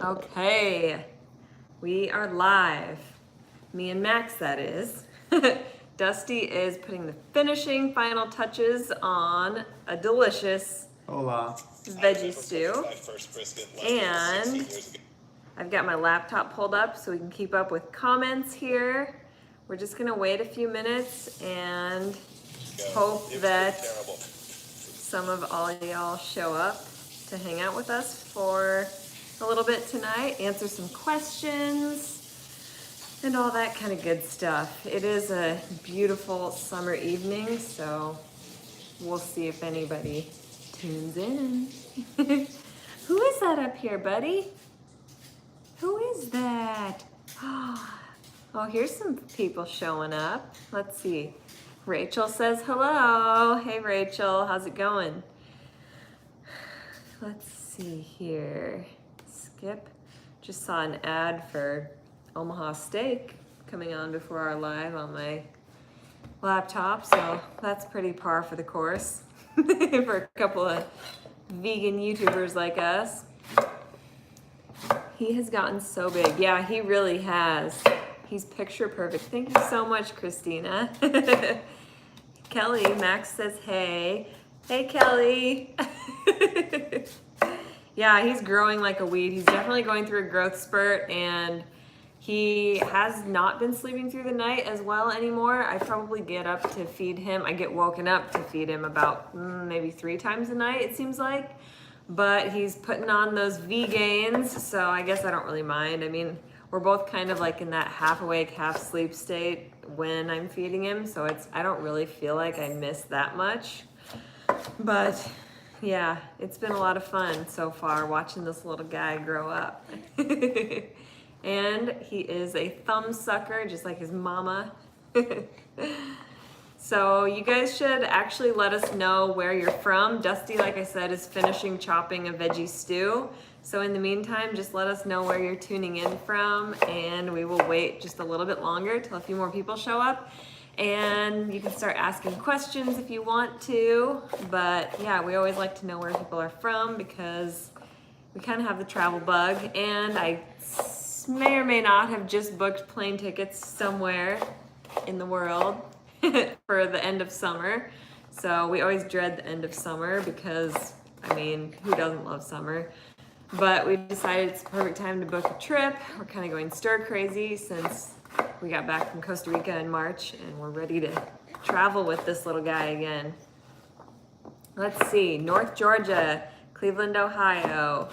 Okay, we are live. Me and Max, that is. Dusty is putting the finishing final touches on a delicious veggie stew. And I've got my laptop pulled up so we can keep up with comments here. We're just gonna wait a few minutes and hope that some of all y'all show up to hang out with us for a little bit tonight, answer some questions, and all that kind of good stuff. It is a beautiful summer evening, so we'll see if anybody tunes in. Who is that up here, buddy? Who is that? Oh, here's some people showing up. Let's see. Rachel says hello. Hey, Rachel, how's it going? Let's see here. Skip. Just saw an ad for Omaha Steak coming on before our live on my laptop, so that's pretty par for the course for a couple of vegan YouTubers like us. He has gotten so big. Yeah, he really has. He's picture perfect. Thank you so much, Christina. Kelly, Max says hey. Hey, Kelly. Yeah, he's growing like a weed. He's definitely going through a growth spurt, and he has not been sleeping through the night as well anymore. I probably get up to feed him. I get woken up to feed him about maybe 3 times a night, it seems like. But he's putting on those V gains, so I guess I don't really mind. I mean, we're both kind of like in that half awake, half sleep state when I'm feeding him, so I don't really feel like I miss that much. But yeah, it's been a lot of fun so far watching this little guy grow up. And he is a thumb sucker, just like his mama. So you guys should actually let us know where you're from. Dusty, like I said, is finishing chopping a veggie stew. So in the meantime, just let us know where you're tuning in from, and we will wait just a little bit longer till a few more people show up. And you can start asking questions if you want to. But yeah, we always like to know where people are from because we kind of have the travel bug. And I may or may not have just booked plane tickets somewhere in the world for the end of summer. So we always dread the end of summer because, I mean, who doesn't love summer? But we decided it's the perfect time to book a trip. We're kind of going stir crazy since we got back from Costa Rica in March, and we're ready to travel with this little guy again. Let's see, North Georgia, Cleveland, Ohio.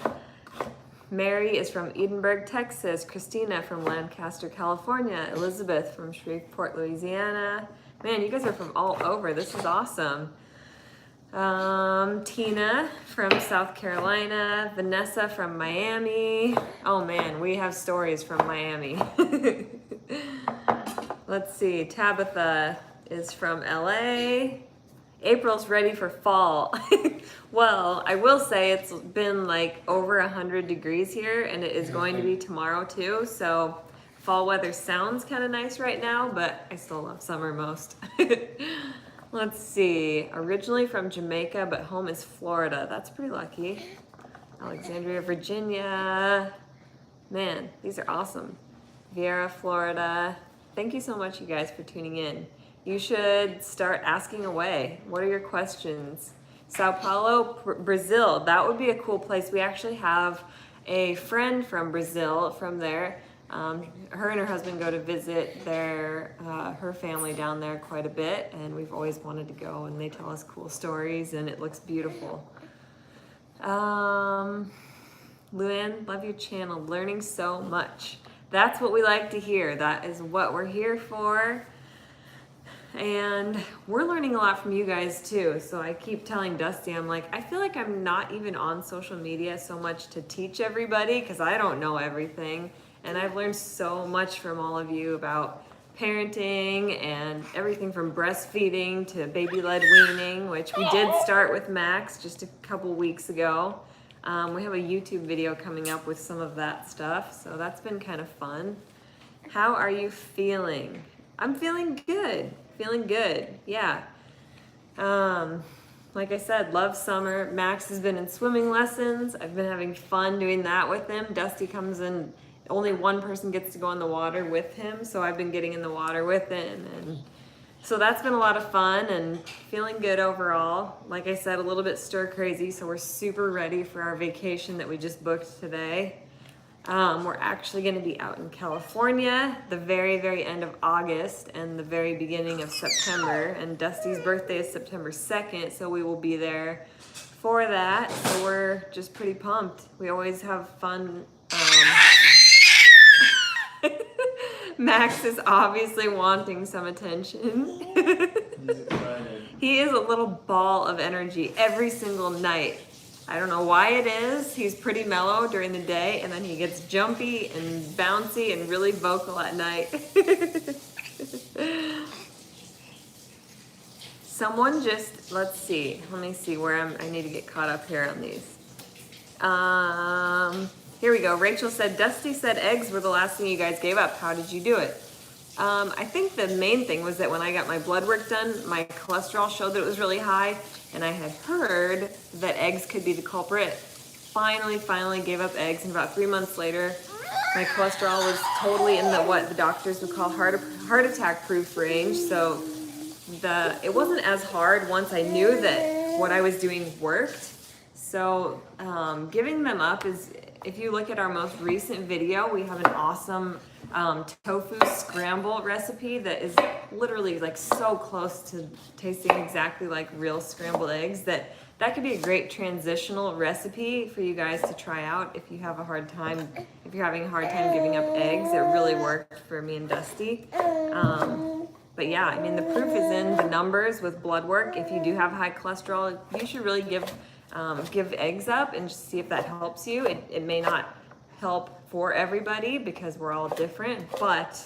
Mary is from Edinburgh, Texas. Christina from Lancaster, California. Elizabeth from Shreveport, Louisiana. Man, you guys are from all over. This is awesome. Tina from South Carolina. Vanessa from Miami. Oh man, we have stories from Miami. Let's see, Tabitha is from LA. April's ready for fall. Well, I will say it's been like over 100 degrees here, and it is going to be tomorrow too. So fall weather sounds kind of nice right now, but I still love summer most. Let's see, originally from Jamaica, but home is Florida. That's pretty lucky. Alexandria, Virginia. Man, these are awesome. Vieira, Florida. Thank you so much, you guys, for tuning in. You should start asking away. What are your questions? Sao Paulo, Brazil. That would be a cool place. We actually have a friend from Brazil from there. Her and her husband go to visit her family down there quite a bit, and we've always wanted to go, and they tell us cool stories, and it looks beautiful. Luann, love your channel, learning so much. That's what we like to hear. That is what we're here for. And we're learning a lot from you guys too. So I keep telling Dusty, I'm like, I feel like I'm not even on social media so much to teach everybody because I don't know everything. And I've learned so much from all of you about parenting and everything from breastfeeding to baby-led weaning, which we did start with Max just a couple weeks ago. We have a YouTube video coming up with some of that stuff, so that's been kind of fun. How are you feeling? I'm feeling good. Feeling good, yeah. like I said, love summer. Max has been in swimming lessons. I've been having fun doing that with him. Dusty comes in, only one person gets to go in the water with him, so I've been getting in the water with him. And so that's been a lot of fun and feeling good overall. Like I said, a little bit stir crazy, so we're super ready for our vacation that we just booked today. We're actually going to be out in California the very, very end of August and the very beginning of September. And Dusty's birthday is September 2nd, so we will be there for that. So we're just pretty pumped. We always have fun. Max is obviously wanting some attention. He is a little ball of energy every single night. I don't know why it is. He's pretty mellow during the day, and then he gets jumpy and bouncy and really vocal at night. Someone just, let's see. Let me see where I need to get caught up here on these. Here we go. Rachel said, Dusty said eggs were the last thing you guys gave up. How did you do it? I think the main thing was that when I got my blood work done, my cholesterol showed that it was really high, and I had heard that eggs could be the culprit. Finally gave up eggs, and about 3 months later, my cholesterol was totally in what the doctors would call heart attack proof range. So it wasn't as hard once I knew that what I was doing worked. So giving them up is, if you look at our most recent video, we have an awesome tofu scramble recipe that is literally like so close to tasting exactly like real scrambled eggs that could be a great transitional recipe for you guys to try out if you have a hard time, if you're having a hard time giving up eggs. It really worked for me and Dusty. But yeah, I mean, the proof is in the numbers with blood work. If you do have high cholesterol, you should really give eggs up and just see if that helps you. It may not help for everybody because we're all different, but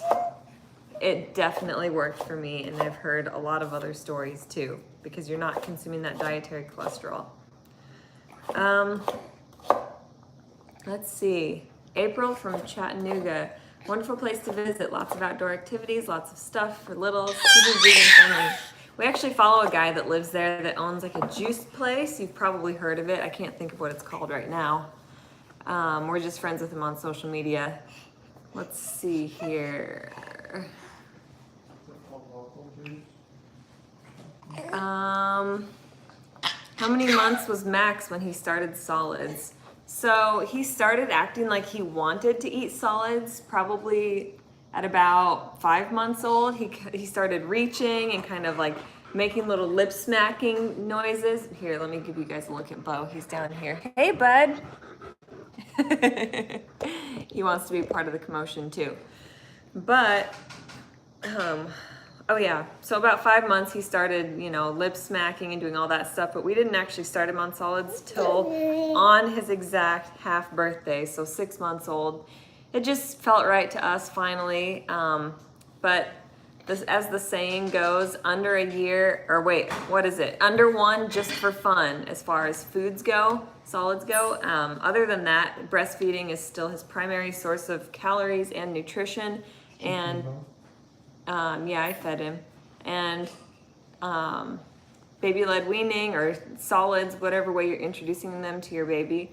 it definitely worked for me, and I've heard a lot of other stories too, because you're not consuming that dietary cholesterol. Let's see. April from Chattanooga. Wonderful place to visit. Lots of outdoor activities, lots of stuff for littles, super vegan friendly. We actually follow a guy that lives there that owns like a juice place. You've probably heard of it. I can't think of what it's called right now. We're just friends with him on social media. Let's see here. How many months was Max when he started solids? So he started acting like he wanted to eat solids probably at about 5 months old. He started reaching and kind of like making little lip smacking noises. Here, let me give you guys a look at Bo. He's down here. Hey, bud. He wants to be part of the commotion too. But, oh yeah, so about 5 months he started, lip smacking and doing all that stuff, but we didn't actually start him on solids till on his exact half birthday, so 6 months old. It just felt right to us finally, but as the saying goes, under a year, or wait, what is it? Under one just for fun as far as foods go, solids go. Other than that, breastfeeding is still his primary source of calories and nutrition. And yeah, I fed him. And baby-led weaning or solids, whatever way you're introducing them to your baby,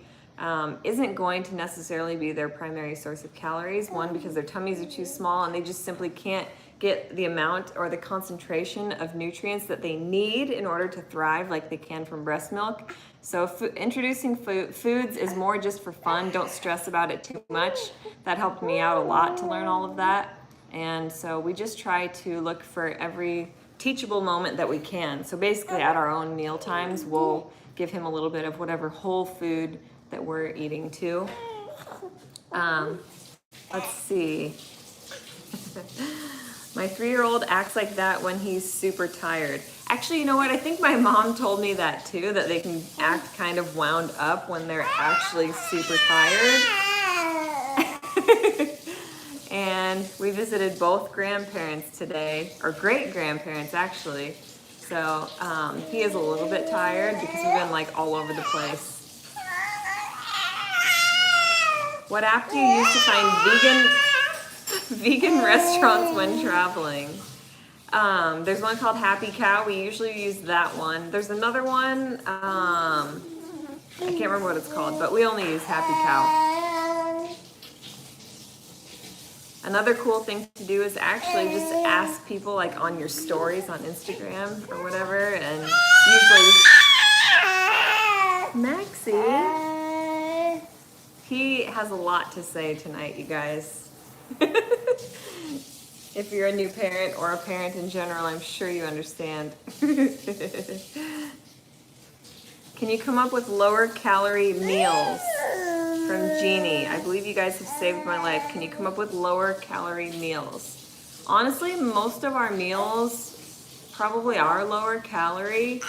isn't going to necessarily be their primary source of calories. One, because their tummies are too small and they just simply can't get the amount or the concentration of nutrients that they need in order to thrive like they can from breast milk. So introducing foods is more just for fun. Don't stress about it too much. That helped me out a lot to learn all of that. And so we just try to look for every teachable moment that we can. So basically at our own meal times, we'll give him a little bit of whatever whole food that we're eating too. Let's see. My 3-year-old acts like that when he's super tired. Actually, you know what? I think my mom told me that too, that they can act kind of wound up when they're actually super tired. And we visited both grandparents today, or great-grandparents actually. So he is a little bit tired because we've been like all over the place. What app do you use to find vegan restaurants when traveling? There's one called Happy Cow. We usually use that one. There's another one, I can't remember what it's called, but we only use Happy Cow. Another cool thing to do is actually just ask people like on your stories on Instagram or whatever, and usually Maxie, he has a lot to say tonight, you guys. If you're a new parent or a parent in general, I'm sure you understand. Can you come up with lower calorie meals? From Jeannie. I believe you guys have saved my life. Can you come up with lower calorie meals? Honestly, most of our meals probably are lower calorie.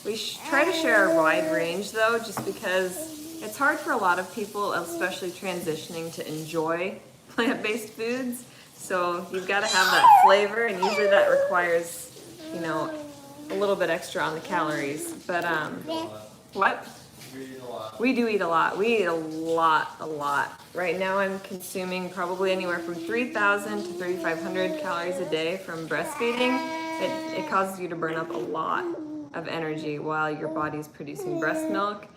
We try to share a wide range though, just because it's hard for a lot of people, especially transitioning, to enjoy plant-based foods. So you've got to have that flavor, and usually that requires, you know, a little bit extra on the calories. But what? We do eat a lot. We eat a lot. Right now I'm consuming probably anywhere from 3,000 to 3,500 calories a day from breastfeeding. It causes you to burn up a lot of energy while your body's producing breast milk.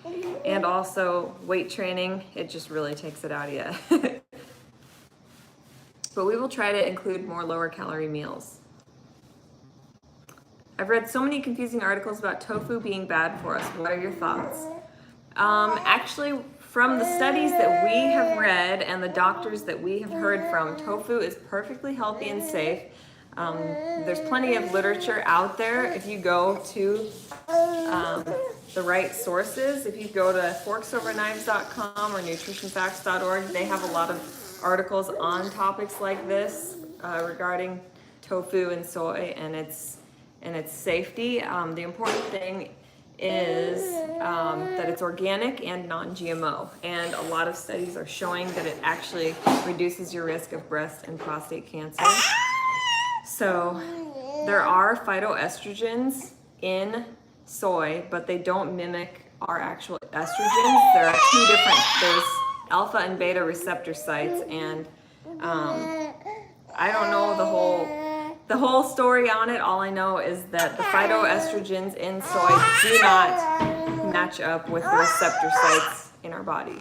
And also weight training, it just really takes it out of you. But we will try to include more lower calorie meals. I've read so many confusing articles about tofu being bad for us. What are your thoughts? Actually, from the studies that we have read and the doctors that we have heard from, tofu is perfectly healthy and safe. There's plenty of literature out there if you go to the right sources. If you go to forksoverknives.com or nutritionfacts.org, they have a lot of articles on topics like this regarding tofu and soy and its safety. The important thing is that it's organic and non-GMO, and a lot of studies are showing that it actually reduces your risk of breast and prostate cancer. So there are phytoestrogens in soy, but they don't mimic our actual estrogens. There are two different, there's alpha and beta receptor sites, and I don't know the whole story on it. All I know is that the phytoestrogens in soy do not match up with the receptor sites in our body.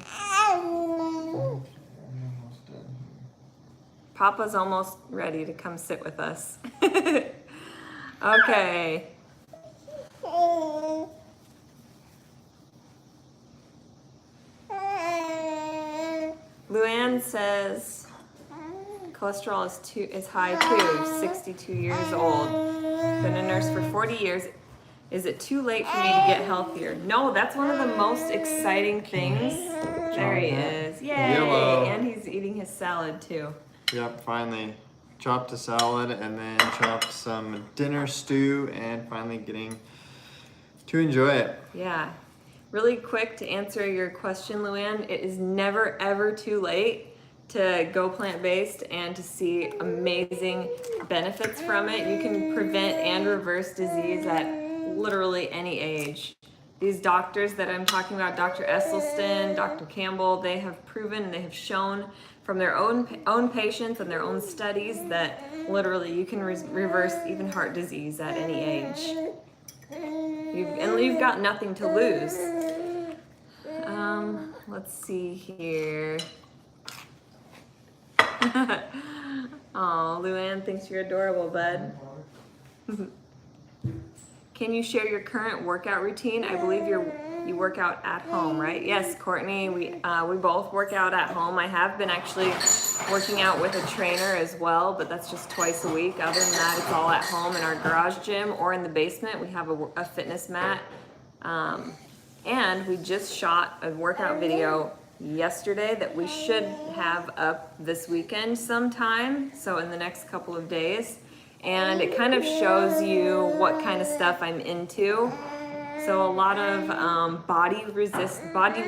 Papa's almost ready to come sit with us. Okay. Luann says cholesterol is high too, 62 years old. Been a nurse for 40 years. Is it too late for me to get healthier? No, that's one of the most exciting things. There he is. Yay! Yellow. And he's eating his salad too. Yep, finally chopped a salad and then chopped some dinner stew and finally getting to enjoy it. Yeah. Really quick to answer your question, Luann, it is never ever too late to go plant-based and to see amazing benefits from it. You can prevent and reverse disease at literally any age. These doctors that I'm talking about, Dr. Esselstyn, Dr. Campbell, they have proven, they have shown from their own patients and their own studies that literally you can reverse even heart disease at any age. You've got nothing to lose. Let's see here. Oh, Luann thinks you're adorable, bud. Can you share your current workout routine? I believe you work out at home, right? Yes, Courtney, we both work out at home. I have been actually working out with a trainer as well, but that's just twice a week. Other than that, it's all at home in our garage gym or in the basement. We have a fitness mat. And we just shot a workout video yesterday that we should have up this weekend sometime, so in the next couple of days. And it kind of shows you what kind of stuff I'm into. So a lot of body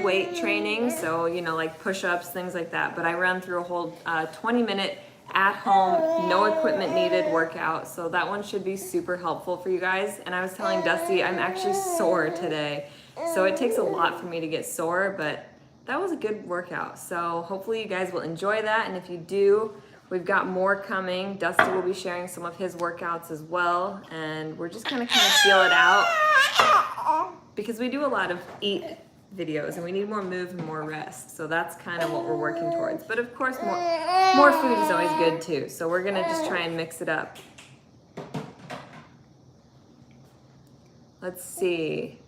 weight training, so you know, like push-ups, things like that. But I run through a whole 20-minute at home, no equipment needed workout. So that one should be super helpful for you guys. And I was telling Dusty, I'm actually sore today. So it takes a lot for me to get sore, but that was a good workout. So hopefully you guys will enjoy that. And if you do, We've got more coming. Dusty will be sharing some of his workouts as well, and we're just gonna kind of feel it out because we do a lot of eat videos and we need more move and more rest. So that's kind of what we're working towards. But of course, more food is always good too. So we're gonna just try and mix it up. Let's see.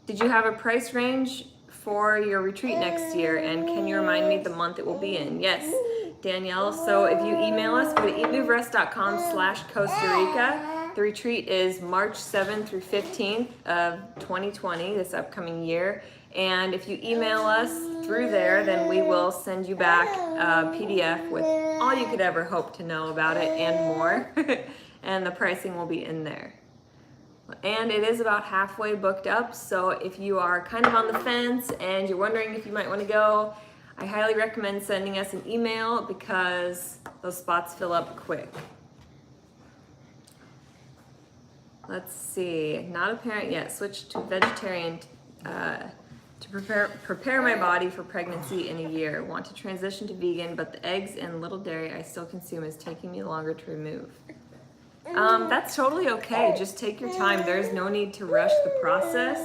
Did you have a price range for your retreat next year, and can you remind me the month it will be in? Yes, Danielle. So if you email us, go to eatmoverest.com/Costa Rica. The retreat is March 7th through 15th of 2020, this upcoming year. And if you email us through there, then we will send you back a PDF with all you could ever hope to know about it and more. And the pricing will be in there. And it is about halfway booked up, so if you are kind of on the fence and you're wondering if you might want to go, I highly recommend sending us an email because those spots fill up quick. Let's see, not a parent yet, switched to vegetarian to prepare my body for pregnancy in a year. Want to transition to vegan, but the eggs and little dairy I still consume is taking me longer to remove. That's totally okay. Just take your time. There's no need to rush the process.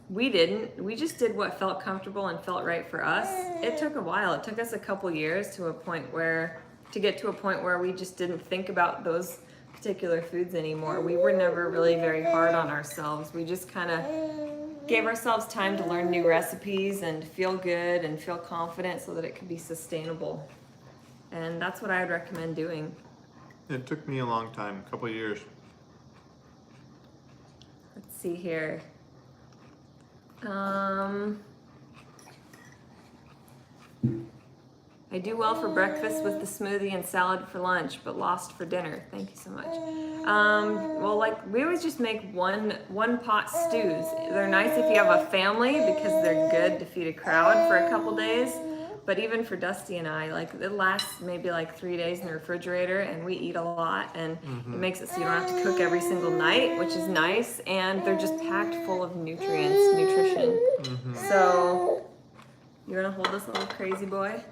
We didn't. We just did what felt comfortable and felt right for us. It took a while. It took us a couple years to get to a point where we just didn't think about those particular foods anymore. We were never really very hard on ourselves. We just kind of gave ourselves time to learn new recipes and feel good and feel confident so that it could be sustainable. And that's what I would recommend doing. It took me a long time, a couple of years. Let's see here. I do well for breakfast with the smoothie and salad for lunch, but lost for dinner. Thank you so much. Well, like we always just make one pot stews. They're nice if you have a family because they're good to feed a crowd for a couple days. But even for Dusty and I, like it lasts maybe like 3 days in the refrigerator, and we eat a lot, and it makes it so you don't have to cook every single night, which is nice. And they're just packed full of nutrition. So you wanna hold this little crazy boy?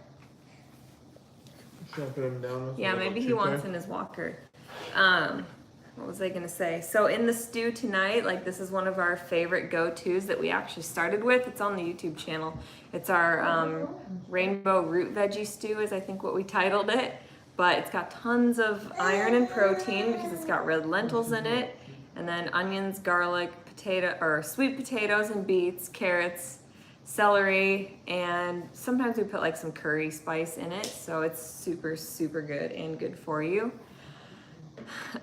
Should I put him down with Yeah, maybe he wants in his walker. What was I gonna say? So in the stew tonight, like this is one of our favorite go-tos that we actually started with. It's on the YouTube channel. It's our rainbow root veggie stew is I think what we titled it. But it's got tons of iron and protein because it's got red lentils in it. And then onions, garlic, sweet potatoes and beets, carrots, celery, and sometimes we put like some curry spice in it. So it's super, super good and good for you.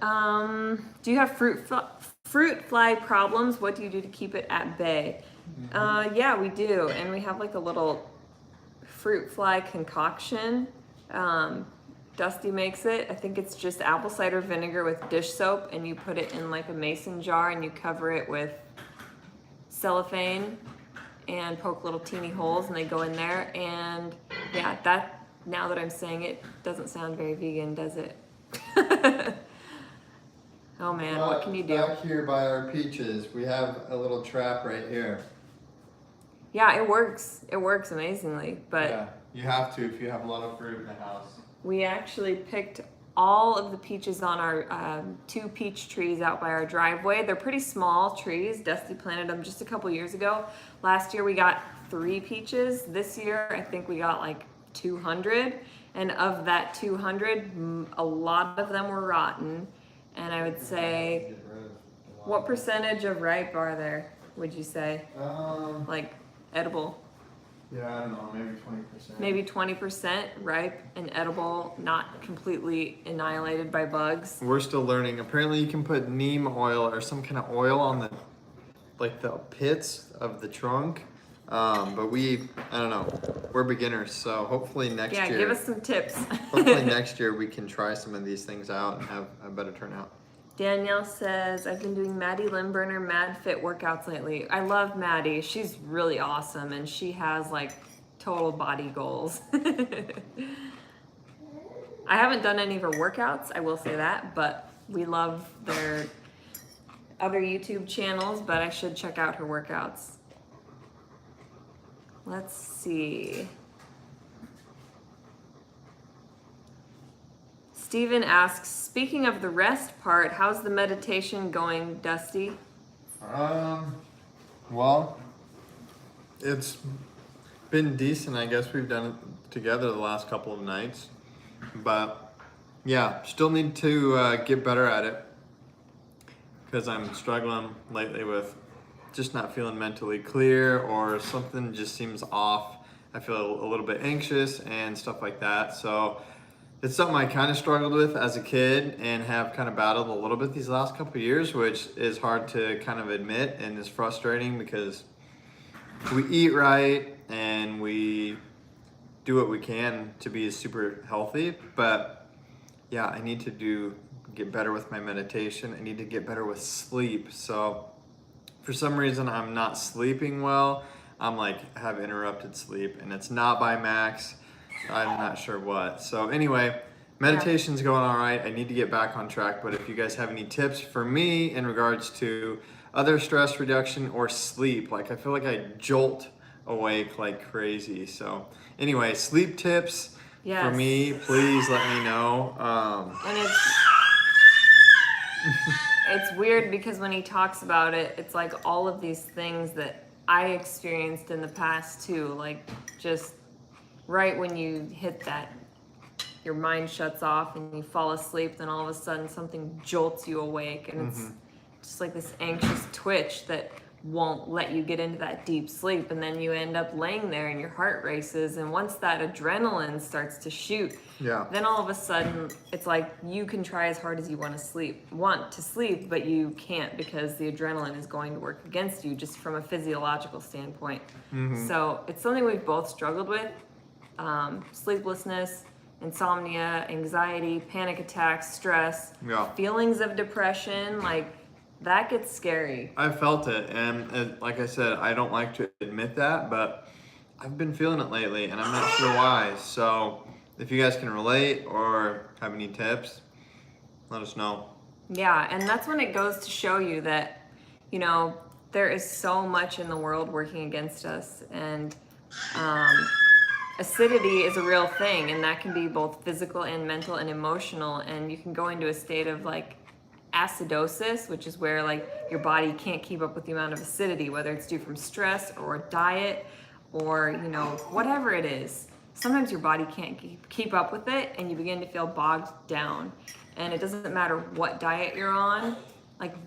Do you have fruit fly problems? What do you do to keep it at bay? Yeah, we do. And we have like a little fruit fly concoction. Dusty makes it. I think it's just apple cider vinegar with dish soap, and you put it in like a mason jar and you cover it with cellophane and poke little teeny holes and they go in there. And yeah, that, now that I'm saying it, doesn't sound very vegan, does it? Oh man, what can you do? Back here by our peaches, we have a little trap right here. Yeah, it works. It works amazingly, but yeah, you have to if you have a lot of fruit in the house. We actually picked all of the peaches on our 2 peach trees out by our driveway. They're pretty small trees. Dusty planted them just a couple years ago. Last year we got 3 peaches. This year I think we got like 200. And of that 200, a lot of them were rotten. And I would say, what percentage of ripe are there, would you say? Like edible? Yeah, I don't know, maybe 20%. Maybe 20% ripe and edible, not completely annihilated by bugs. We're still learning. Apparently you can put neem oil or some kind of oil on the pits of the trunk. But I don't know, we're beginners, so hopefully next year. Yeah, give us some tips. Hopefully next year we can try some of these things out and have a better turnout. Danielle says, I've been doing Maddie Limburner Mad Fit workouts lately. I love Maddie. She's really awesome and she has like total body goals. I haven't done any of her workouts, I will say that, but we love their other YouTube channels, but I should check out her workouts. Let's see. Steven asks, speaking of the rest part, how's the meditation going, Dusty? Well, it's been decent. I guess we've done it together the last couple of nights, but yeah, still need to get better at it because I'm struggling lately with just not feeling mentally clear, or something just seems off. I feel a little bit anxious and stuff like that. So it's something I kind of struggled with as a kid and have kind of battled a little bit these last couple of years, which is hard to kind of admit and is frustrating because we eat right and we do what we can to be super healthy. But yeah, I need to get better with my meditation. I need to get better with sleep. So for some reason, I'm not sleeping well. I'm have interrupted sleep, and it's not by Max. I'm not sure what. So anyway, meditation's going all right. I need to get back on track. But if you guys have any tips for me in regards to other stress reduction or sleep, I feel like I jolt awake like crazy. So anyway, sleep tips for me, please let me know. And it's weird because when he talks about it, it's like all of these things that I experienced in the past too. Just right when you hit that, your mind shuts off and you fall asleep, then all of a sudden something jolts you awake, and it's just like this anxious twitch that won't let you get into that deep sleep, and then you end up laying there and your heart races, and once that adrenaline starts to shoot, then all of a sudden it's like you can try as hard as you want to sleep, but you can't because the adrenaline is going to work against you just from a physiological standpoint. So it's something we've both struggled with. Sleeplessness, insomnia, anxiety, panic attacks, stress, feelings of depression, that gets scary. I felt it, and like I said, I don't like to admit that, but I've been feeling it lately, and I'm not sure why. So if you guys can relate or have any tips, let us know. Yeah, and that's when it goes to show you that, there is so much in the world working against us, and acidity is a real thing, and that can be both physical and mental and emotional, and you can go into a state of acidosis, which is where your body can't keep up with the amount of acidity, whether it's due from stress or diet or whatever it is. Sometimes your body can't keep up with it, and you begin to feel bogged down. And it doesn't matter what diet you're on,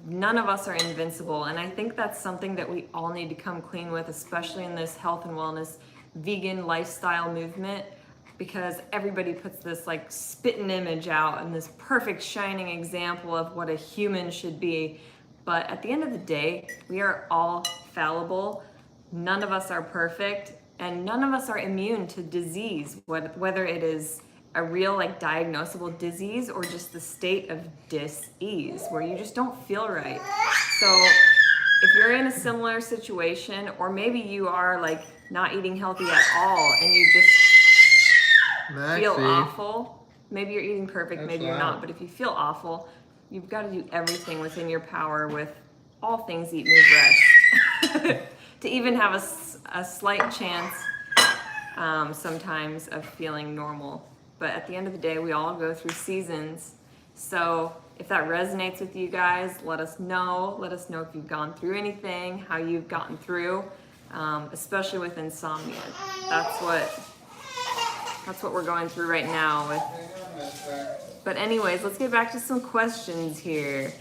none of us are invincible. And I think that's something that we all need to come clean with, especially in this health and wellness vegan lifestyle movement, because everybody puts this spitting image out and this perfect shining example of what a human should be. But at the end of the day, we are all fallible. None of us are perfect, and none of us are immune to disease, whether it is a real diagnosable disease or just the state of dis-ease where you just don't feel right. So if you're in a similar situation, or maybe you are not eating healthy at all and you just feel awful. Maybe you're eating perfect, maybe you're not, but if you feel awful, you've got to do everything within your power with all things EatMoveRest to even have a slight chance sometimes of feeling normal. But at the end of the day, we all go through seasons. So if that resonates with you guys, let us know. Let us know if you've gone through anything, how you've gotten through, especially with insomnia. That's what we're going through right now with. But anyways, let's get back to some questions here.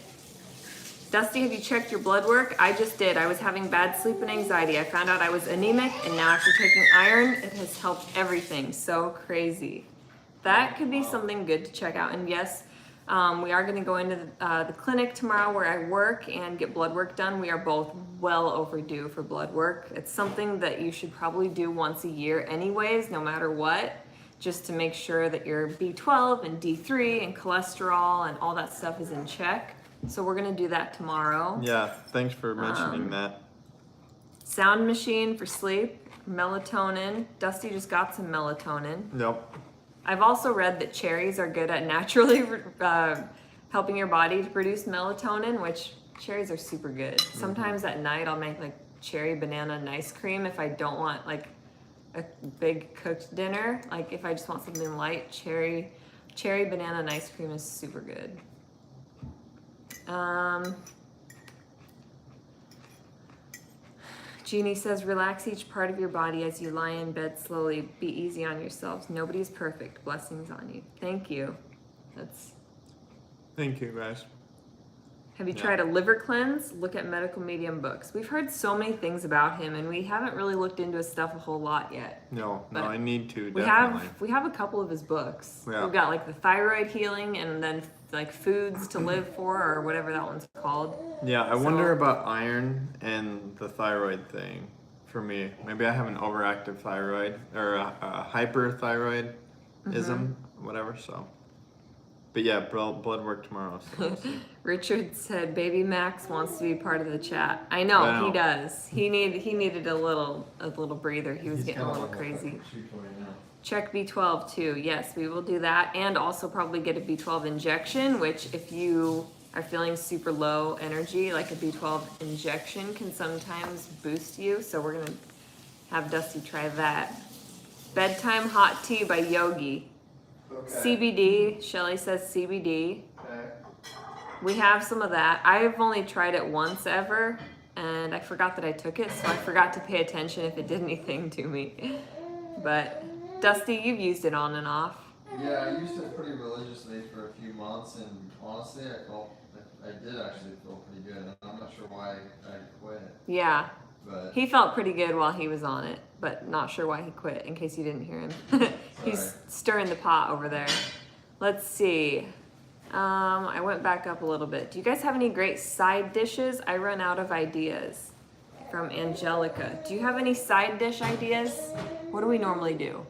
Dusty, have you checked your blood work? I just did. I was having bad sleep and anxiety. I found out I was anemic, and now after taking iron, it has helped everything. So crazy. That could be something good to check out. And yes, we are going to go into the clinic tomorrow where I work and get blood work done. We are both well overdue for blood work. It's something that you should probably do once a year anyways, no matter what, just to make sure that your B12 and D3 and cholesterol and all that stuff is in check. So we're going to do that tomorrow. Yeah, thanks for mentioning that. Sound machine for sleep, melatonin. Dusty just got some melatonin. Nope. I've also read that cherries are good at naturally helping your body to produce melatonin, which cherries are super good. Sometimes at night I'll make cherry banana nice cream if I don't want a big cooked dinner. If I just want something light, cherry Cherry banana and ice cream is super good. Jeannie says, relax each part of your body as you lie in bed slowly. Be easy on yourselves. Nobody's perfect. Blessings on you. Thank you. Thank you, guys. Have you tried a liver cleanse? Look at medical medium books. We've heard so many things about him, and we haven't really looked into his stuff a whole lot yet. No, But I need to, We definitely. have a couple of his books. Yeah. We've got like the thyroid healing, and then like foods to live for, or whatever that one's called. Yeah, I wonder about iron and the thyroid thing for me. Maybe I have an overactive thyroid or a hyperthyroidism, whatever, so. But yeah, blood work tomorrow. So we'll see. Richard said, "Baby Max wants to be part of the chat." I know. He does. He needed a little breather. He was getting a little crazy. Check B12 too. Yes, we will do that, and also probably get a B12 injection. Which, if you are feeling super low energy, like a B12 injection can sometimes boost you. So we're gonna have Dusty try that. Bedtime hot tea by Yogi. Okay. CBD, Shelly says CBD. Okay. We have some of that. I've only tried it once ever, and I forgot that I took it, so I forgot to pay attention if it did anything to me. But Dusty, you've used it on and off. Yeah, I used it pretty religiously for a few months, and honestly, I did actually feel pretty good, and I'm not sure why I quit. Yeah. But he felt pretty good while he was on it, but not sure why he quit, in case you didn't hear him. He's stirring the pot over there. Let's see. I went back up a little bit. Do you guys have any great side dishes? I run out of ideas. From Angelica. Do you have any side dish ideas? What do we normally do?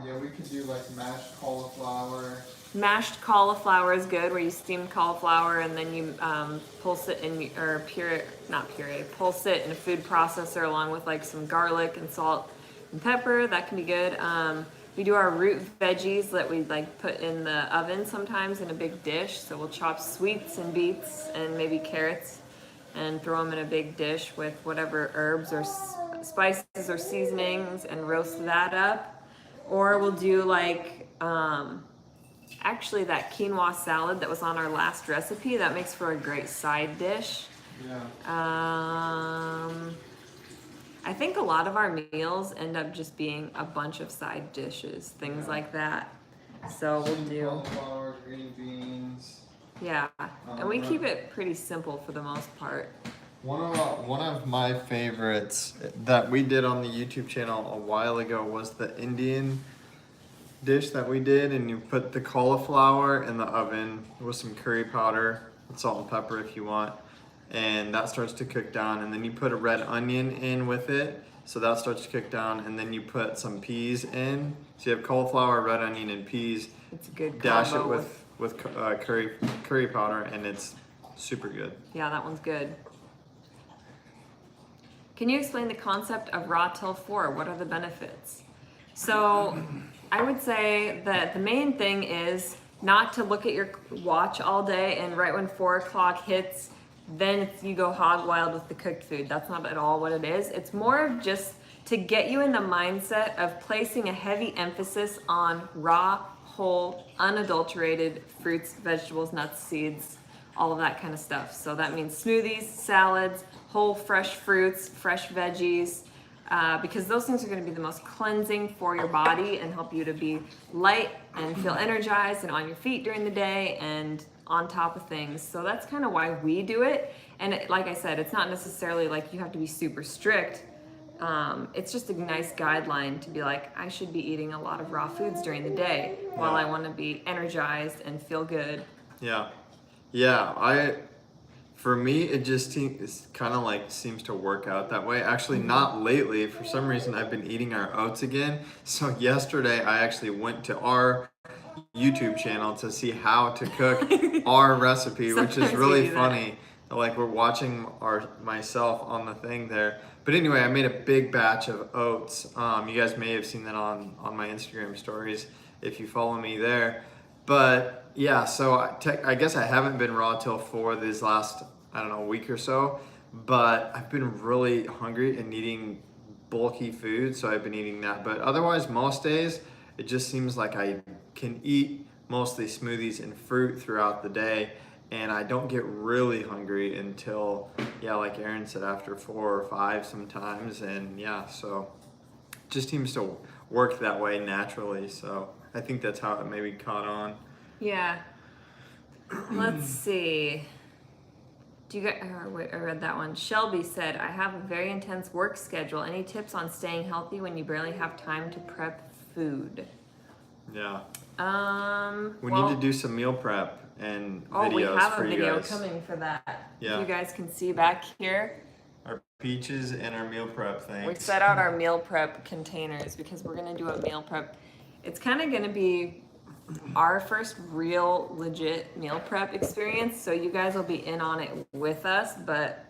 Yeah, we could do like mashed cauliflower. Mashed cauliflower is good, where you steam cauliflower and then you pulse it in, or pulse it in a food processor along with like some garlic and salt and pepper. That can be good. We do our root veggies that we like put in the oven sometimes in a big dish. So we'll chop sweets and beets and maybe carrots and throw them in a big dish with whatever herbs or spices or seasonings and roast that up. Or we'll do like, actually that quinoa salad that was on our last recipe, that makes for a great side dish. Yeah. I think a lot of our meals end up just being a bunch of side dishes, things like that. So we'll do cauliflower, green beans. Yeah, and we keep it pretty simple for the most part. One of my favorites that we did on the YouTube channel a while ago was the Indian dish that we did, and you put the cauliflower in the oven with some curry powder, salt and pepper if you want, and that starts to cook down, and then you put a red onion in with it, so that starts to cook down, and then you put some peas in. So you have cauliflower, red onion, and peas. It's a good dash combo it with curry powder, and it's super good. Yeah, that one's good. Can you explain the concept of raw till 4? What are the benefits? So I would say that the main thing is not to look at your watch all day and right when 4 o'clock hits, then you go hog wild with the cooked food. That's not at all what it is. It's more of just to get you in the mindset of placing a heavy emphasis on raw, whole, unadulterated fruits, vegetables, nuts, seeds, all of that kind of stuff. So that means smoothies, salads, whole fresh fruits, fresh veggies, because those things are going to be the most cleansing for your body and help you to be light and feel energized and on your feet during the day and on top of things. So that's kind of why we do it. And like I said, it's not necessarily like you have to be super strict. It's just a nice guideline to be like, I should be eating a lot of raw foods during the day while I want to be energized and feel good. Yeah, for me, it just kind of like seems to work out that way. Actually, not lately. For some reason, I've been eating our oats again. So yesterday, I actually went to our YouTube channel to see how to cook our recipe, which is really funny. Like we're watching myself on the thing there. But anyway, I made a big batch of oats. You guys may have seen that on my Instagram stories if you follow me there. But yeah, so I guess I haven't been raw till 4 these last, week or so. But I've been really hungry and needing bulky food, so I've been eating that. But otherwise, most days, it just seems like I can eat mostly smoothies and fruit throughout the day. And I don't get really hungry until, yeah, like Erin said, after 4 or 5 sometimes. And yeah, so just seems to work that way naturally. So I think that's how it maybe caught on. Yeah. Let's see. Do you guys, wait, I read that one. Shelby said, I have a very intense work schedule. Any tips on staying healthy when you barely have time to prep food? Yeah. We Well, need to do some meal prep and oh, videos we have for a you video guys. coming for that. Yeah. You guys can see back here. Our peaches and our meal prep things. We set out our meal prep containers because we're gonna do a meal prep. It's kind of gonna be our first real legit meal prep experience, so you guys will be in on it with us, but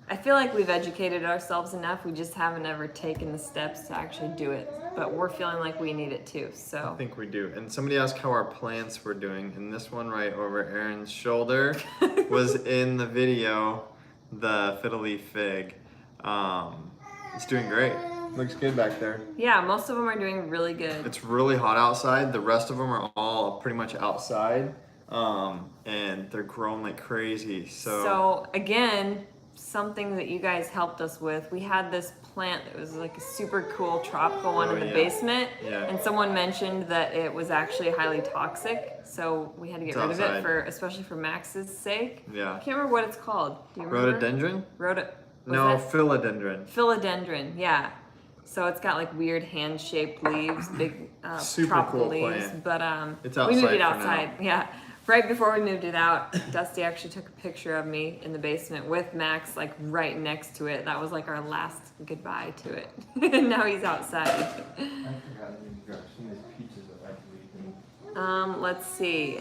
I feel like we've educated ourselves enough. We just haven't ever taken the steps to actually do it, but we're feeling like we need it too. So I think we do. And somebody asked how our plants were doing, and this one right over Erin's shoulder was in the video, the fiddle leaf fig. It's doing great. Looks good back there. yeah, most of them are doing really good. It's really hot outside. The rest of them are all pretty much outside, and they're growing like crazy. So again, something that you guys helped us with, we had this plant that was like a super cool tropical one in the basement, and someone mentioned that it was actually highly toxic, so we had to get rid of it, for especially for Max's sake. Yeah. I can't remember what it's called. Do you remember? Rhododendron? No, philodendron. Philodendron, yeah. So it's got like weird hand-shaped leaves, big Super tropical cool leaves. plant. But It's we moved it outside outside. Yeah. Right before we moved it out, Dusty actually took a picture of me in the basement with Max like right next to it. That was like our last goodbye to it. And now he's outside. I forgot to grab some of these peaches that I can eat. Let's see.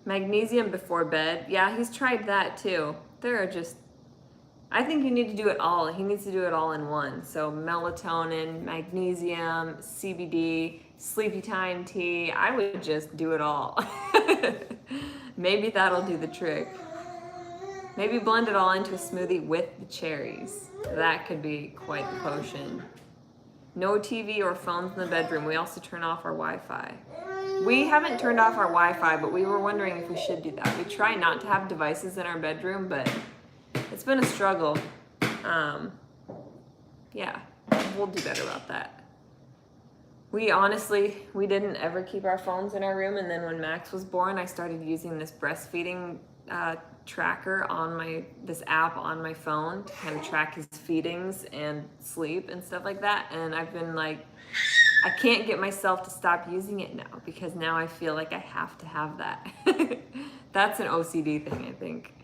Magnesium before bed. Yeah, he's tried that too. There are just, I think you need to do it all. He needs to do it all in one. So melatonin, magnesium, CBD, sleepy time tea. I would just do it all. Maybe that'll do the trick. Maybe blend it all into a smoothie with the cherries. That could be quite the potion. No TV or phones in the bedroom. We also turn off our Wi-Fi. We haven't turned off our Wi-Fi, but we were wondering if we should do that. We try not to have devices in our bedroom, but it's been a struggle. Yeah, we'll do better about that. We didn't ever keep our phones in our room, and then when Max was born, I started using this breastfeeding tracker on this app on my phone to kind of track his feedings and sleep and stuff like that. And I've been like, I can't get myself to stop using it now because now I feel like I have to have that. That's an OCD thing, I think.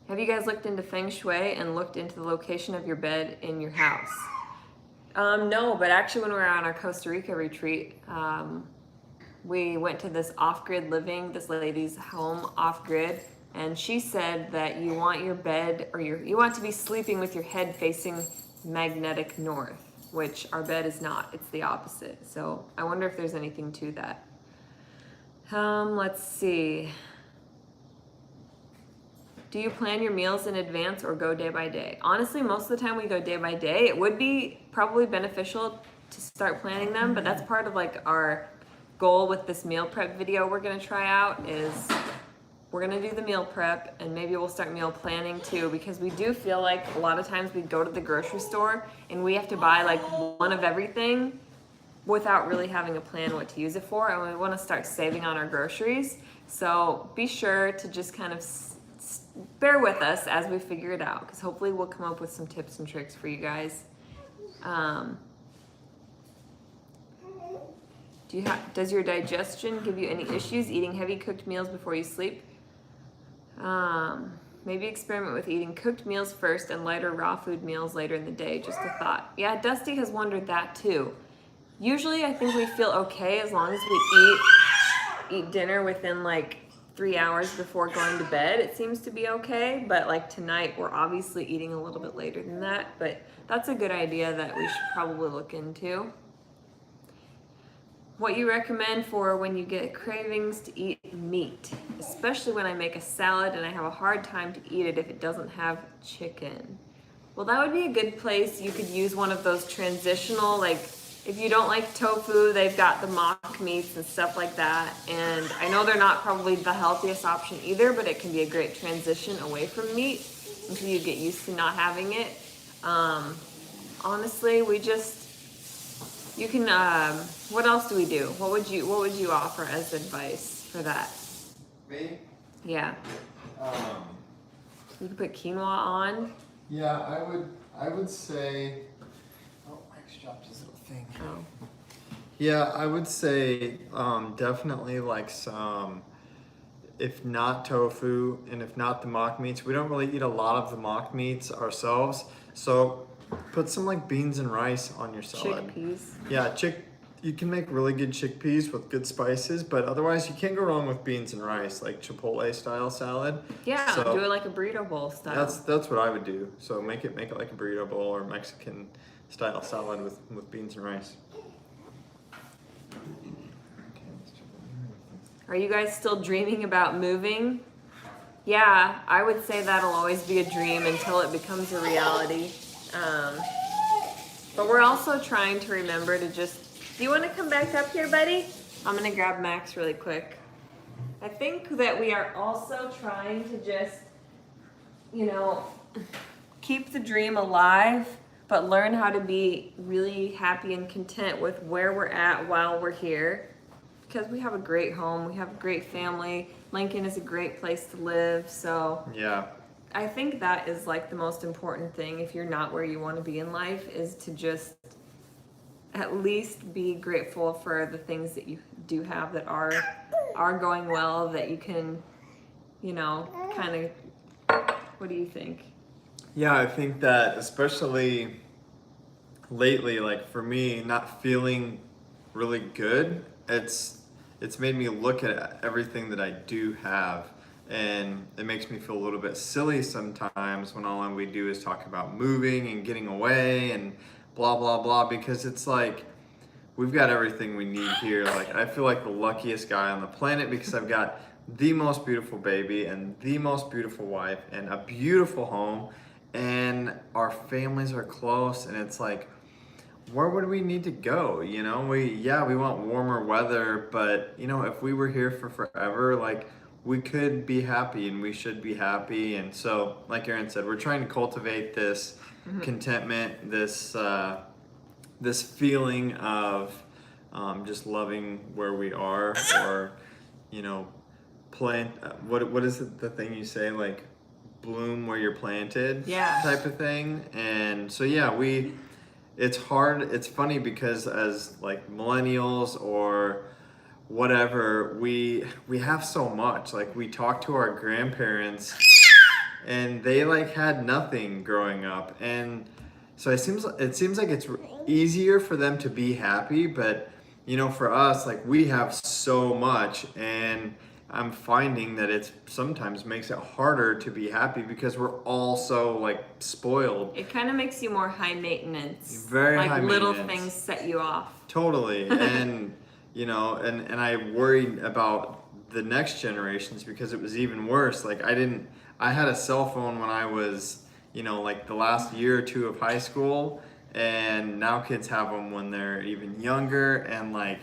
Have you guys looked into Feng Shui and looked into the location of your bed in your house? No, but actually when we were on our Costa Rica retreat, we went to this off-grid living, this lady's home off-grid, and she said that you want your bed, or you want to be sleeping with your head facing magnetic north, which our bed is not, it's the opposite. So I wonder if there's anything to that. Let's see. Do you plan your meals in advance or go day by day? Honestly, most of the time we go day by day. It would be probably beneficial to start planning them, but that's part of like our goal with this meal prep video we're gonna try out is we're gonna do the meal prep and maybe we'll start meal planning too, because we do feel like a lot of times we go to the grocery store and we have to buy like one of everything without really having a plan what to use it for, and we wanna start saving on our groceries. So be sure to just kind of bear with us as we figure it out, because hopefully we'll come up with some tips and tricks for you guys. Does your digestion give you any issues eating heavy cooked meals before you sleep? Maybe experiment with eating cooked meals first and lighter raw food meals later in the day. Just a thought. Yeah, Dusty has wondered that too. Usually I think we feel okay as long as we eat dinner within like 3 hours before going to bed. It seems to be okay, but like tonight we're obviously eating a little bit later than that, but that's a good idea that we should probably look into. What you recommend for when you get cravings to eat meat, especially when I make a salad and I have a hard time to eat it if it doesn't have chicken. Well, that would be a good place. You could use one of those transitional, like, if you don't like tofu, they've got the mock meats and stuff like that. And I know they're not probably the healthiest option either, but it can be a great transition away from meat until you get used to not having it. Honestly, you can, what else do we do? What would you offer as advice for that? Me? Yeah. You could put quinoa on. Yeah, I would say. Oh, Max dropped his little thing. Oh. Yeah, I would say definitely like some, if not tofu and if not the mock meats. We don't really eat a lot of the mock meats ourselves, so put some like beans and rice on your salad. Chickpeas. Yeah, you can make really good chickpeas with good spices, but otherwise you can't go wrong with beans and rice, like Chipotle style salad. Yeah, So do it like a burrito bowl style. that's what I would do. So make it like a burrito bowl or Mexican style salad with beans and rice. Are you guys still dreaming about moving? Yeah, I would say that'll always be a dream until it becomes a reality. But we're also trying to remember to just, do you want to come back up here, buddy? I'm going to grab Max really quick. I think that we are also trying to just, keep the dream alive, but learn how to be really happy and content with where we're at while we're here. Because we have a great home, we have a great family. Lincoln is a great place to live, so Yeah. I think that is like the most important thing if you're not where you want to be in life, is to just at least be grateful for the things that you do have that are going well, that you can, kind of, what do you think? Yeah, I think that especially lately, like for me, not feeling really good, it's made me look at everything that I do have, and it makes me feel a little bit silly sometimes when all we do is talk about moving and getting away and blah blah blah, because it's like we've got everything we need here. Like I feel like the luckiest guy on the planet because I've got the most beautiful baby and the most beautiful wife and a beautiful home, and our families are close, and it's like, where would we need to go? We want warmer weather, but if we were here for forever, like we could be happy and we should be happy. And so, like Erin said, we're trying to cultivate this contentment, this feeling of just loving where we are, or plant. What is it, the thing you say, like bloom where you're planted, Yeah. type of thing. And so it's hard. It's funny because as like millennials or whatever, we have so much. Like we talk to our grandparents and they like had nothing growing up, and so it seems like it's easier for them to be happy, but for us, like we have so much, and I'm finding that it sometimes makes it harder to be happy because we're all so like spoiled. It kind of makes you more high maintenance. Very like high little maintenance. things set you off. Totally. And and I worried about the next generations because it was even worse. Like I had a cell phone when I was like the last year or two of high school, and now kids have them when they're even younger, and like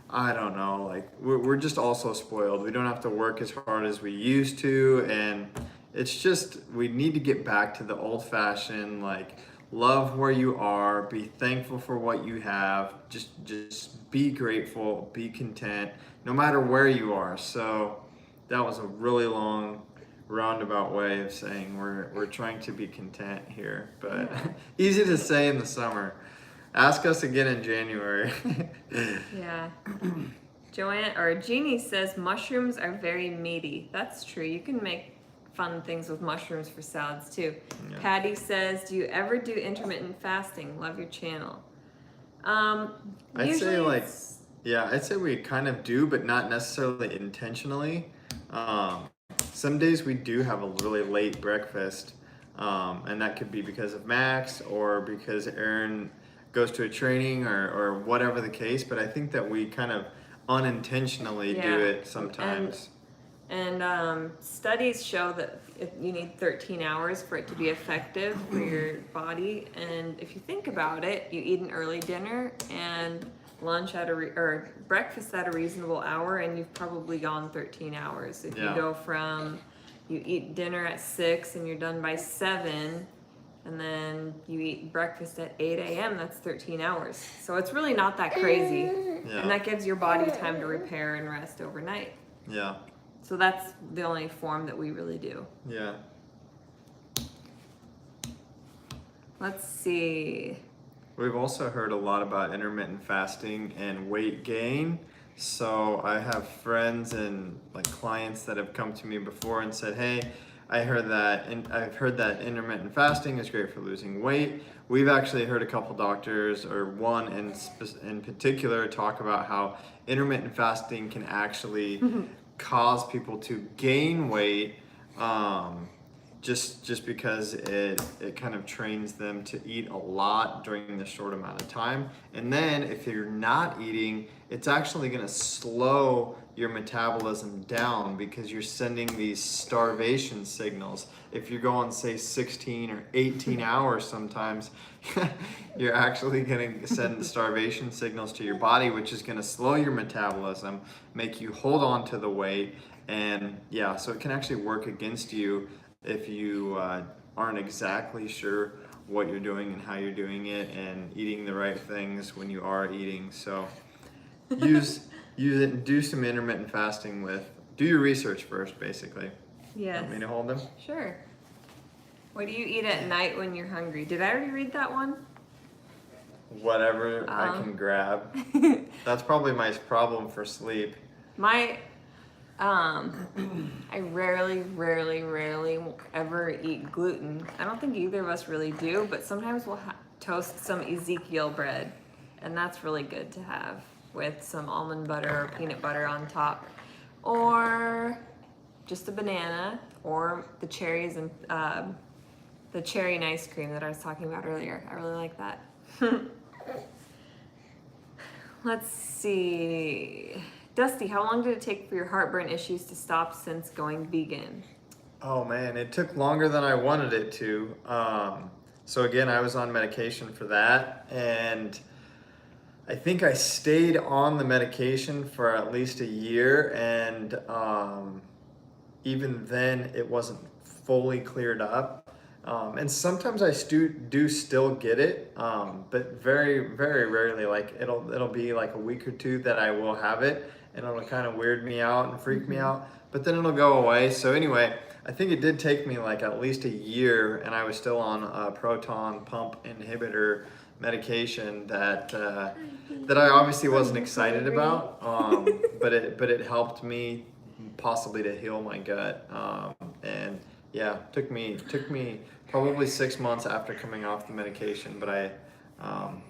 I don't know, like we're just all so spoiled. We don't have to work as hard as we used to, and it's just, we need to get back to the old-fashioned, like, love where you are, be thankful for what you have, just be grateful, be content, no matter where you are. So that was a really long roundabout way of saying we're trying to be content here, but easy to say in the summer. Ask us again in January. Yeah. Jeannie says mushrooms are very meaty. That's true. You can make fun things with mushrooms for salads too. Yeah. Patty says, do you ever do intermittent fasting? Love your channel. I'd say we kind of do, but not necessarily intentionally. Some days we do have a really late breakfast, and that could be because of Max or because Erin goes to a training or whatever the case, but I think that we kind of unintentionally do it sometimes. And studies show that you need 13 hours for it to be effective for your body. And if you think about it, you eat an early dinner and lunch or breakfast at a reasonable hour, and you've probably gone 13 hours. If you go from you eat dinner at 6 and you're done by 7, and then you eat breakfast at 8 a.m., that's 13 hours. So it's really not that crazy. Yeah. And that gives your body time to repair and rest overnight. Yeah. So that's the only form that we really do. Yeah. Let's see. We've also heard a lot about intermittent fasting and weight gain. So I have friends and like clients that have come to me before and said, "Hey, I've heard that intermittent fasting is great for losing weight." We've actually heard a couple doctors, or one in particular, talk about how intermittent fasting can actually cause people to gain weight, just because it kind of trains them to eat a lot during this short amount of time. And then if you're not eating, it's actually going to slow your metabolism down because you're sending these starvation signals. If you're going, say, 16 or 18 hours sometimes, you're actually going to send starvation signals to your body, which is going to slow your metabolism, make you hold on to the weight. And yeah, so it can actually work against you if you aren't exactly sure what you're doing and how you're doing it and eating the right things when you are eating. So use it and do some intermittent fasting do your research first, basically. Yes. Want me to hold them? Sure. What do you eat at night when you're hungry? Did I already read that one? Whatever I can grab. That's probably my problem for sleep. I rarely ever eat gluten. I don't think either of us really do, but sometimes we'll toast some Ezekiel bread, and that's really good to have with some almond butter or peanut butter on top, or just a banana, or the cherries and the cherry and ice cream that I was talking about earlier. I really like that. Let's see. Dusty, how long did it take for your heartburn issues to stop since going vegan? Oh man, it took longer than I wanted it to. So again, I was on medication for that, and I think I stayed on the medication for at least a year, and even then it wasn't fully cleared up. And sometimes I do still get it, but very, very rarely. Like it'll be like a week or two that I will have it, and it'll kind of weird me out and freak me out, but then it'll go away. So anyway, I think it did take me like at least a year, and I was still on a proton pump inhibitor medication that I obviously wasn't excited about, but it helped me possibly to heal my gut, and yeah, took me probably 6 months after coming off the medication, but I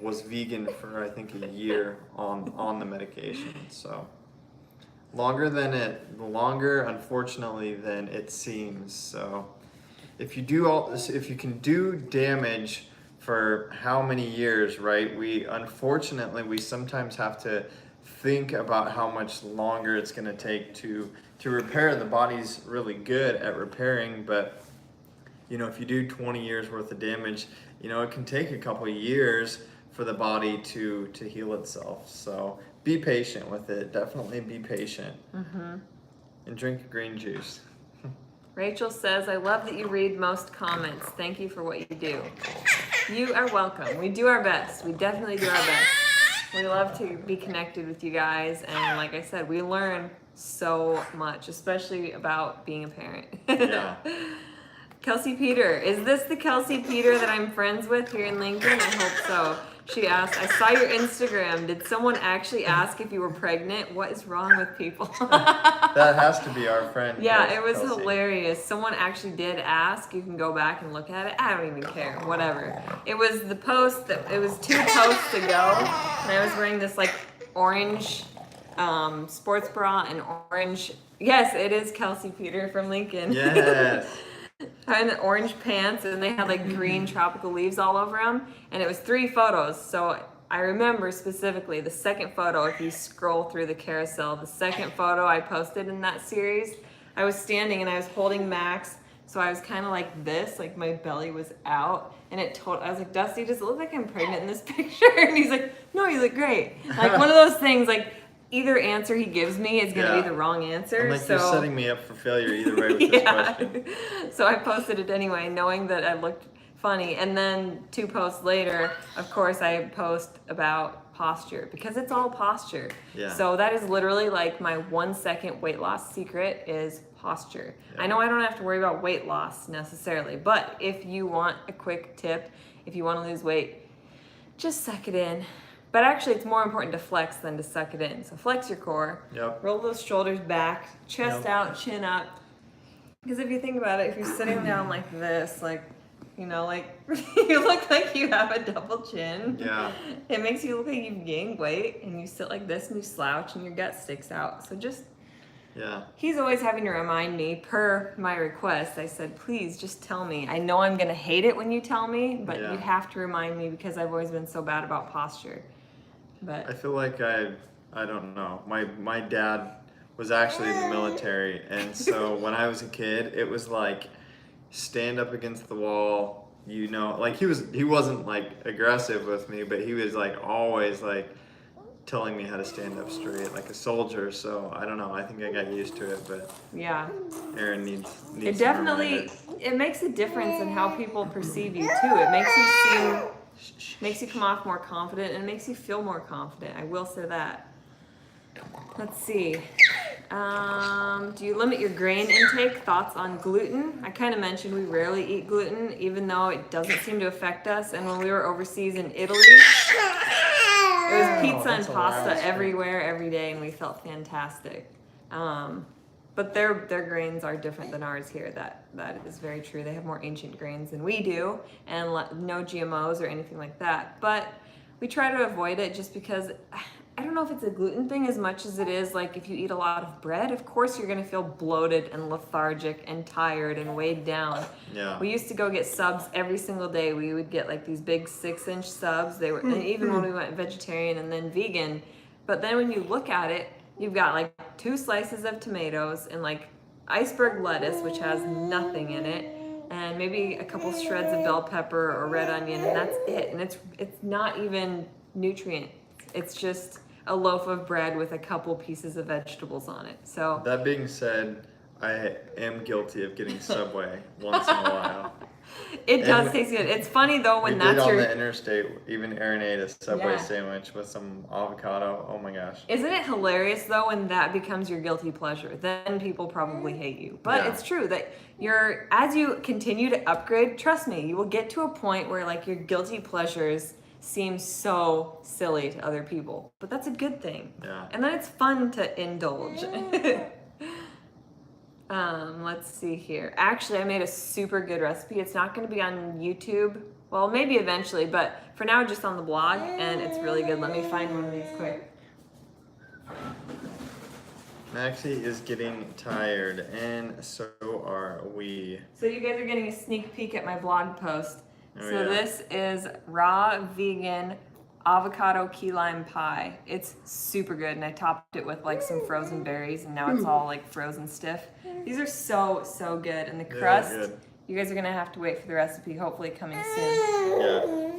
was vegan for I think a year on the medication. So longer unfortunately than it seems. So if you can do damage for how many years, right? We sometimes have to think about how much longer it's going to take to repair. The body's really good at repairing, but if you do 20 years worth of damage, it can take a couple of years for the body to heal itself. So be patient with it. Definitely be patient. And drink green juice. Rachel says, I love that you read most comments. Thank you for what you do. You are welcome. We do our best. We definitely do our best. We love to be connected with you guys. And like I said, we learn so much, especially about being a parent. Yeah. Kelsey Peter, is this the Kelsey Peter that I'm friends with here in Lincoln? I hope so. She asked, I saw your Instagram. Did someone actually ask if you were pregnant? What is wrong with people? That has to be our friend. Yeah, it was Kelsey. hilarious. Someone actually did ask. You can go back and look at it. I don't even care. Whatever. It was the post it was 2 posts ago, and I was wearing this like orange sports bra and orange. Yes, it is Kelsey Peter from Lincoln. Yes. And orange pants, and they had like green tropical leaves all over them, and it was 3 photos. So I remember specifically the second photo. If you scroll through the carousel, the second photo I posted in that series, I was standing and I was holding Max, so I was kind of like this, like my belly was out, and I was like, Dusty, does it look like I'm pregnant in this picture? And he's like, no, you look great. Like one of those things, like either answer he gives me is gonna be the wrong answer. I'm like, so you're setting me up for failure either way with this question. So I posted it anyway, knowing that I looked funny. And then 2 posts later, of course, I post about posture because it's all posture. Yeah. So that is literally like my 1-second weight loss secret is posture. Yeah. I know I don't have to worry about weight loss necessarily, but if you want a quick tip, if you want to lose weight, just suck it in. But actually, it's more important to flex than to suck it in. So flex your core, roll those shoulders back, chest out, chin up. Because if you think about it, if you're sitting down like this, like, you know, like you look like you have a double chin. Yeah. It makes you look like you've gained weight, and you sit like this and you slouch and your gut sticks out. So just, he's always having to remind me, per my request, I said, please just tell me. I know I'm going to hate it when you tell me, but you have to remind me because I've always been so bad about posture. But I feel like I don't know. My dad was actually in the military, and so when I was a kid, it was like stand up against the wall. You know, like he wasn't like aggressive with me, but he was like always like telling me how to stand up straight like a soldier. So I don't know. I think I got used to it, but yeah, Erin needs it definitely it makes a difference in how people perceive you too. It makes you come off more confident, and it makes you feel more confident. I will say that. Let's see. Do you limit your grain intake? Thoughts on gluten? I kind of mentioned we rarely eat gluten, even though it doesn't seem to affect us. And when we were overseas in Italy, it was pizza and pasta everywhere, every day, and we felt fantastic. But their grains are different than ours here. That is very true. They have more ancient grains than we do, and no GMOs or anything like that. But we try to avoid it just because I don't know if it's a gluten thing as much as it is like if you eat a lot of bread, of course you're gonna feel bloated and lethargic and tired and weighed down. Yeah. We used to go get subs every single day. We would get like these big 6-inch subs. They were, and even when we went vegetarian and then vegan. But then when you look at it, you've got like 2 slices of tomatoes and like iceberg lettuce, which has nothing in it, and maybe a couple shreds of bell pepper or red onion, and that's it. And it's not even nutrient. It's just a loaf of bread with a couple pieces of vegetables on it. So that being said, I am guilty of getting Subway once in a while. It does taste good. It's funny though when that's on the interstate. Even Erin ate a Subway sandwich with some avocado. Oh my gosh! Isn't it hilarious though when that becomes your guilty pleasure? Then people probably hate you. But it's true that as you continue to upgrade, trust me, you will get to a point where like your guilty pleasures seem so silly to other people. But that's a good thing. Yeah. And then it's fun to indulge. Let's see here. Actually, I made a super good recipe. It's not going to be on YouTube. Well, maybe eventually, but for now, just on the blog, and it's really good. Let me find one of these quick. Maxie is getting tired, and so are we. So you guys are getting a sneak peek at my blog post. This is raw vegan avocado key lime pie. It's super good, and I topped it with like some frozen berries, and now it's all like frozen stiff. These are so good, and the crust, you guys are gonna have to wait for the recipe, hopefully coming soon. Yeah.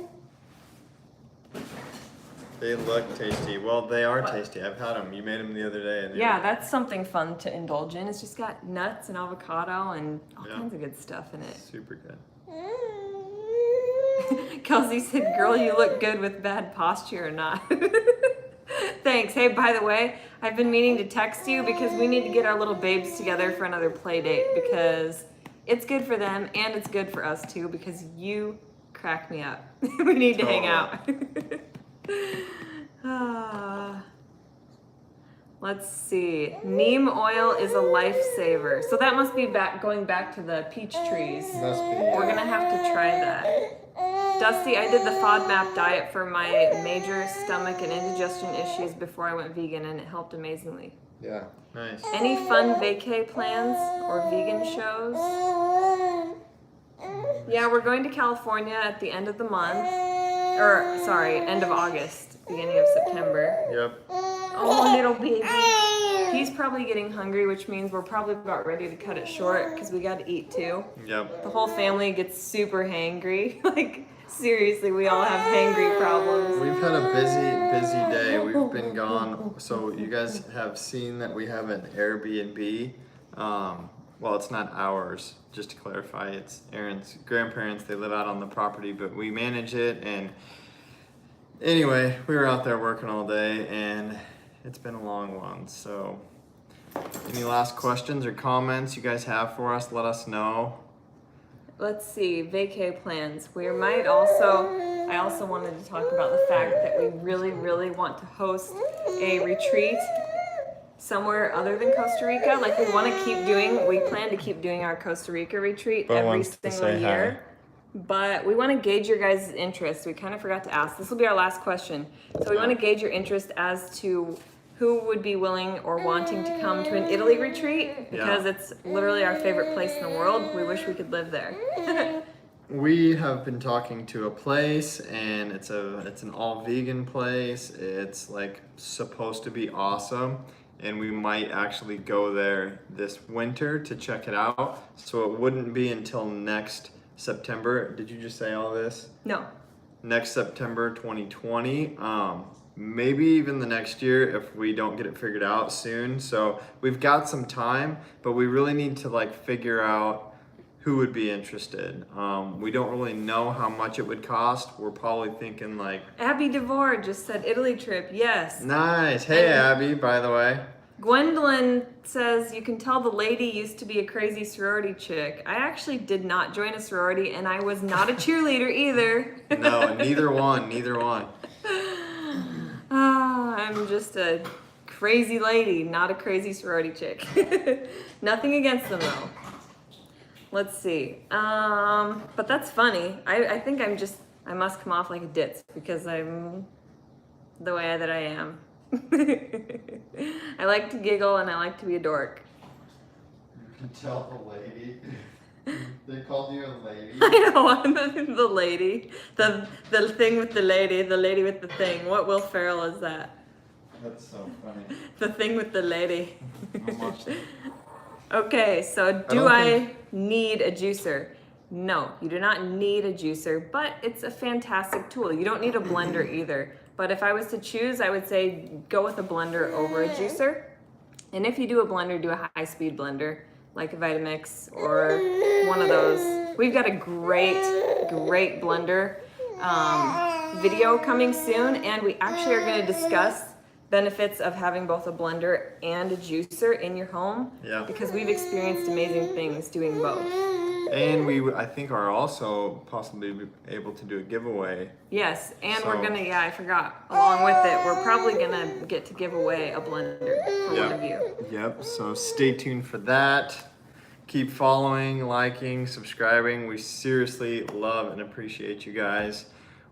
They look tasty. Well, they are tasty. I've had them. You made them the other day. And that's something fun to indulge in. It's just got nuts and avocado and all kinds of good stuff in it. Super good. Kelsey said, girl, you look good with bad posture or not. Thanks. Hey, by the way, I've been meaning to text you because we need to get our little babes together for another play date because it's good for them and it's good for us too because you crack me up. We need to hang out. Let's see. Neem oil is a lifesaver. So that must be going back to the peach trees. Must be. We're gonna have to try that. Dusty, I did the FODMAP diet for my major stomach and indigestion issues before I went vegan, and it helped amazingly. Yeah, nice. Any fun vacay plans or vegan shows? Yeah, we're going to California at the end of the month. Or, sorry, end of August, beginning of September. Yep. Oh, little baby. he's probably getting hungry, which means we're probably about ready to cut it short because we got to eat too. Yep. The whole family gets super hangry. Like, seriously, we all have hangry problems. We've had a busy day. We've been gone. So you guys have seen that we have an Airbnb. Well, it's not ours, just to clarify. It's Erin's grandparents. They live out on the property, but we manage it. And anyway, we were out there working all day, and it's been a long one. So any last questions or comments you guys have for us, let us know. Let's see, vacay plans. We might also, I also wanted to talk about the fact that we really want to host a retreat somewhere other than Costa Rica. Like, we plan to keep doing our Costa Rica retreat every single year. But we want to gauge your guys' interest. We kind of forgot to ask. This will be our last question. So we want to gauge your interest as to who would be willing or wanting to come to an Italy retreat, because it's literally our favorite place in the world. We wish we could live there. We have been talking to a place, and it's an all vegan place. It's like supposed to be awesome, and we might actually go there this winter to check it out. So it wouldn't be until next September. Did you just say all this? No. Next September 2020. Maybe even the next year if we don't get it figured out soon. So we've got some time, but we really need to like figure out who would be interested. We don't really know how much it would cost. We're probably thinking like... Abby DeVore just said Italy trip, yes. Nice. Hey, Abby, by the way. Gwendolyn says, you can tell the lady used to be a crazy sorority chick. I actually did not join a sorority, and I was not a cheerleader either. No, neither one. I'm just a crazy lady, not a crazy sorority chick. Nothing against them though. Let's see. But that's funny. I think I must come off like a ditz because I'm the way that I am. I like to giggle and I like to be a dork. You can tell the lady. They called you a lady. I know, I'm the lady. The thing with the lady with the thing. What Will Ferrell is that? That's so funny. The thing with the lady. I'll watch that. Okay, so do I need a juicer? No, you do not need a juicer, but it's a fantastic tool. You don't need a blender either. But if I was to choose, I would say go with a blender over a juicer. And if you do a blender, do a high-speed blender, like a Vitamix or one of those. We've got a great blender video coming soon, and we actually are going to discuss benefits of having both a blender and a juicer in your home. Yeah. Because we've experienced amazing things doing both. And we, I think, are also possibly able to do a giveaway. Yes, and So- we're gonna, I forgot, along with it, we're probably gonna get to give away a blender for one of you. Yep, so stay tuned for that. Keep following, liking, subscribing. We seriously love and appreciate you guys.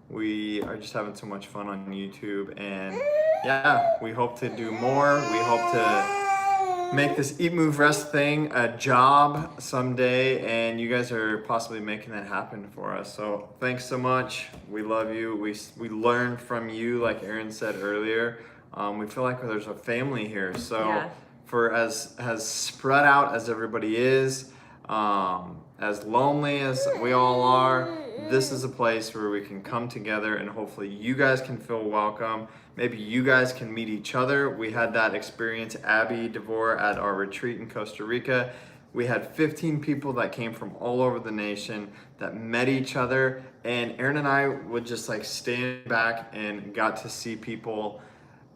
We are just having so much fun on YouTube, and yeah, we hope to do more. We hope to make this Eat, Move, Rest thing a job someday, and you guys are possibly making that happen for us. So thanks so much. We love you. We learn from you, like Erin said earlier. We feel like there's a family here. So Yeah. for as spread out as everybody is, as lonely as we all are, this is a place where we can come together, and hopefully you guys can feel welcome. Maybe you guys can meet each other. We had that experience, Abby DeVore, at our retreat in Costa Rica. We had 15 people that came from all over the nation that met each other, and Erin and I would just like stand back and got to see people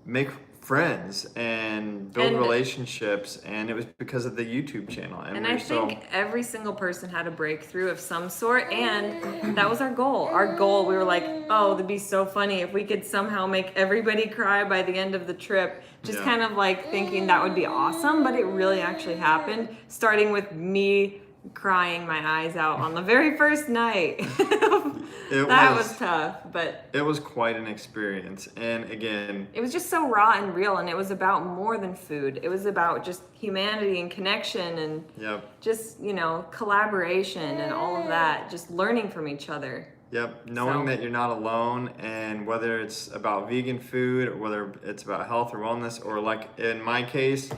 make friends and build relationships, and it was because of the YouTube channel. And I think every single person had a breakthrough of some sort, and that was our goal. Our goal, we were like, oh, that'd be so funny if we could somehow make everybody cry by the end of the trip. Just kind of like thinking that would be awesome, but it really actually happened, starting with me crying my eyes out on the very first night. That was tough, but it was quite an experience. And again, it was just so raw and real, and it was about more than food. It was about just humanity and connection and just, you know, collaboration and all of that, just learning from each other. Knowing that you're not alone, and whether it's about vegan food or whether it's about health or wellness, or like in my case,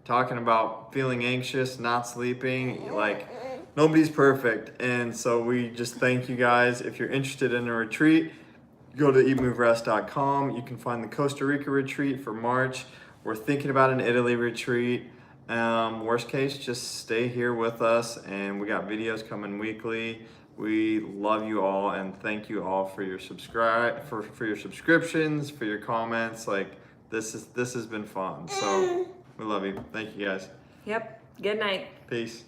talking about feeling anxious, not sleeping. Like, nobody's perfect. And so we just thank you guys. If you're interested in a retreat, go to EatMoveRest.com. You can find the Costa Rica retreat for March. We're thinking about an Italy retreat. Worst case, just stay here with us, and we got videos coming weekly. We love you all, and thank you all for your for your subscriptions, for your comments. Like, this has been fun. So we love you. Thank you guys. Yep. Good night. Peace.